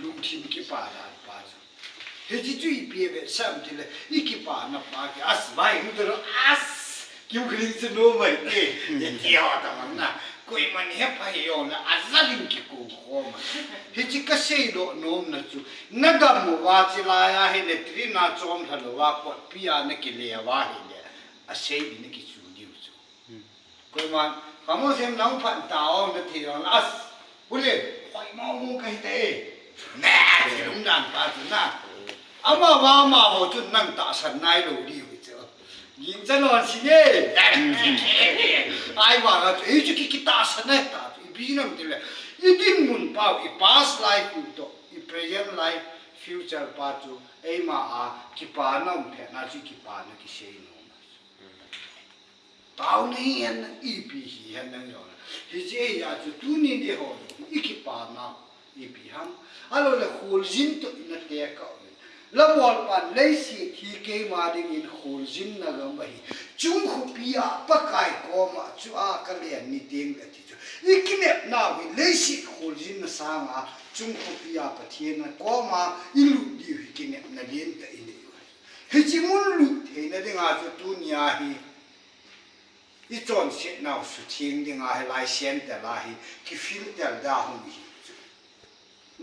ลุงทีมกี่ป่าได้ป่าเฮ้ยจุ้ยเปียแบบซ้ำทีเลยอีกี่ป่านับป่ากี่อัสไม่รู้ตัวอัสคิวคลิกสโนว์ไม่เตะเที่ยวแต่มันนะกุยมันเหี้ยพายอนนะอัศลิงกี่กูโคมันเฮ้ยจิกเซ่โดโน้มนะจูนักมัวจิลายาเฮเลตรีน่าจอมทะเลว่าปอดพิยานักเลี้ยว่าเฮเลอาเซ่ดินักจูดิวจูกุยมันคำว่าเซมน้องพันตาอมนักที่เราอัสบุเล่ไฟมองมุงกันเตะแน่ที่ลุงดันป่าจูน่ะอามาว่ามาโหจุดนั่งตาสันนายโลดีวิเจ้ายิงจะนอนสิเนี่ยไอ้ว่าก็เฮ้ยจุกิคิตาสันนายตาอีบีนั่นทีเลยอีดินมุนป่าวอี past life อยู่ตัวอี present life future ป่าจูไอ้มาอาคิปาน้องเพ่น่าจุกิปานะกิเชยโนมาตาวนี่เห็นอีบีเห็นนั่งอยู่นะเฮ้ยเจ้าอยากจะตัวนี้เดียวอีคิปานะอีบีฮัมอะไรเลยโฮลจินตัวอินเดียก็แล้ววอลปันเลยสิที่เกมาดิ้งอินโฮลจินนะก็ไม่จุงขุปีอาปะไก่ก็มาจูอาคัลเลียนนี่ดิ้งเลยที่จูอีกเนี่ยนาวิเลยสิโฮลจินนะสางอาจุงขุปีอาปะเทียนนะก็มาอีลุดดิวอีกเนี่ยนาเลียนแต่อินเดียเฮ้ยจิมุนลุดเห็นนะดิ้งอาจูตุนยาฮีอีจอนเสนาสุดทิ้งดิ้งอาให้ลายเซนแต่ลายที่ฟิลเตอร์ดาหุ่นฮี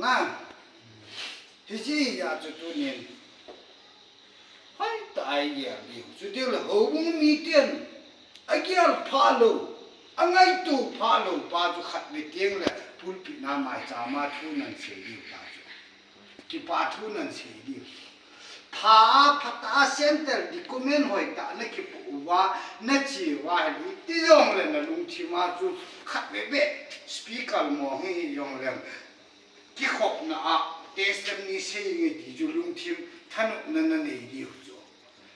นั่นเฮ้ยอยากจะตัวนี้ให้ตายอย่างเดียวสุดท้ายแล้วหัวมีเตียนไอ้เกี่ยวพาลูอันไงตัวพาลูป้าจะขัดไม่เตียงเลยพูดผิดน้ำมาจามาทุนันเสียดีป้าจะที่ป้าทุนันเสียดีพาพัตตาเซนเตอร์ดิคอมเมนต์หอยตาเนี่ยคิดว่าเนี่ยจีว่าที่ที่ยองเลยนะลุงที่มาจูขัดไม่เบ็ดสปีกเกอร์มองให้ยองเลยที่ขบนะอ่ะเทสต์นี้เสียงที่จูลุงทีมท่านนั่นนี่ดีอยู่จ้ะ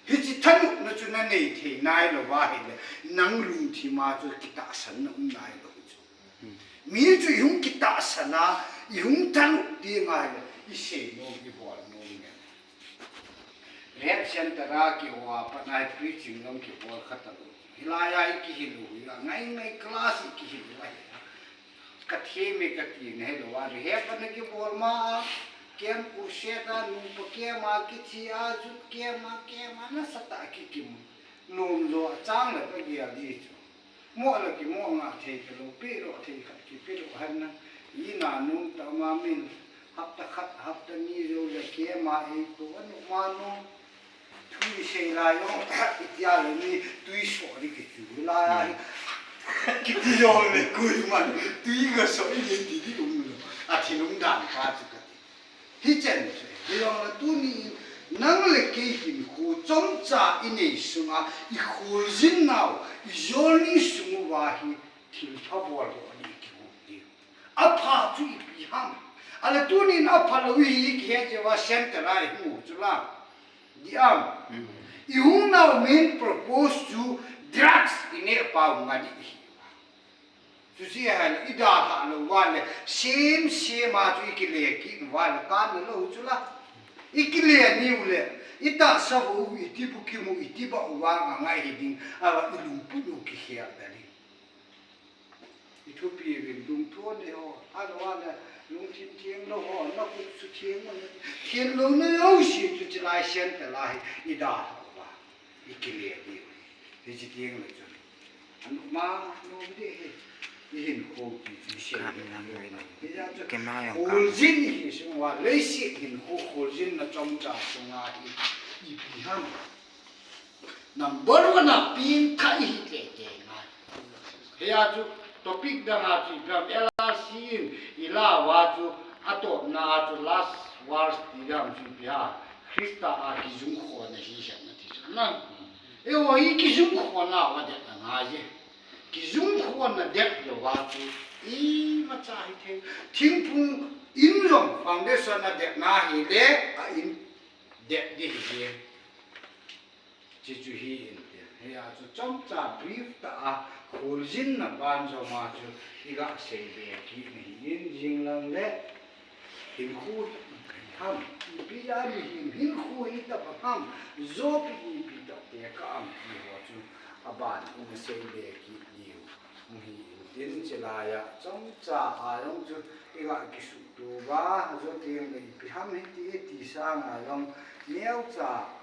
เฮ้ยที่ท่านนั่นจูนั่นนี่ที่นายเราว่าเห็นเลยนั่งลุงทีมาจูกิตาสันนั่นนายเราจ้ะมีจูยุ่งกิตาสันนะยุ่งท่านดีไงเลยอีเสียงโน้มบอลโน้มเนี่ยเรียกเซนต์ราคิว่าปนัยพรีชิงน้องคิบอลขัดตัวฮิลายาอีกิฮิลูฮิลาไงคลาสอีกิฮิลูไอ้กัดเฮมิกัดยินให้เราว่าเรียกปนัยคิบอลมาเกี่ยมกุเชตานุ่มปะเกี่ยมากิชีอาจุเกี่ยมาน่าสตากิกิมนุ่มโลจ้างเลยก็เดียดีจ้ะมั่วเลยกิมั่วงาเทกิโลปีโรเทขัดกิปีโรหันนะยีน่านุ่มตามามินฮับตะขัดฮับตะนี่โรเลยเกี่ยมาอีกตัวนุมานุ่มทุยเชลายองอิตยาเลยนี่ทุยสวริกิจูลายกิติยองเลยกุยมันทุยก็สวยดีดีอุ้มเลยอาทินุ่มด่านฟ้าจุกฮิเจนเดี๋ยวเราตัวนี้นั่งเล็กกินหูจงจ่าอินเนสุงาอีหูจินนาวอีจอนี่สุงวาฮีทิลทับวอลวันนี้คิวดีอาพาจุอีปีฮัมอะไรตัวนี้น่าพาลุยอีกเหตุว่าเซนต์ไรหูจุลาดิอัมอีหูน่าเมน propose to drugs อินเนปาวงาดีสุดท้ายอีดาฮาลวันเลยเซมมาจุอีกเลี้ยกินวันการนั่นเราจุละอีกเลี้ยนิวเลยอีตาสาวอีที่บุกิมูอีที่บ้าวางง่ายหิดิ้งอะไรอีลุงปุ่นลุงกิเฮียแบบนี้อีทุบปีวินลุงทั่วเนี่ยอ๋ออะไรวะเนี่ยลุงทิ้งเทียงแล้วอ๋อนักบุกสุดเทียงมันเทียงลุงเนี่ยเอาสิจุดไล่เส้นแต่ไล่อีดาฮาว่าอีกเลี้ยนิวที่จะเทียงเลยจุดอันมาโน้มดียินโคกิฟิเชียลโฮลจินฮิสงว่าเลยสิยินโฮลจินนะจอมจ่าสงาฮีอีพีฮัมนัมเบอร์วันน่ะปีนไทยฮิเตเตนะเฮียจูท็อปิกดังอาจูพรามเอลาซีนอีลาวาจูอัตโตนาจูลาสวาร์สติดามจูพิฮาคริสตาอากิจุงโคนะฮิชันนะที่สุดนั่นว่าอีกิจุงโคนะว่าเด็กนะง่ายกิจุงขวานเด็กเลยว่าจูอีมาจ่ายเททิ้งพุ่งอินลงฟังเดชนะเด็กน่าหิเด็กอินเด็กดีเดียจิจูฮีอินเดียเฮียจูจอมจ่าบรีฟตาโคจินนะบ้านจอมาจูอีกเสียเบียกีนี่ยินจิงลังเล่หินคู่ทำพิจารณาหินคู่อีตาทำโจปีปีตาเตะก้ามที่ว่าจูอาบ้านอุ้มเสียเบียกีนิวมุฮีอิน din chila ya chong cha a yong chu ega ki su tu ba zo ti ngai pi ham hi ti sa nga yong miao cha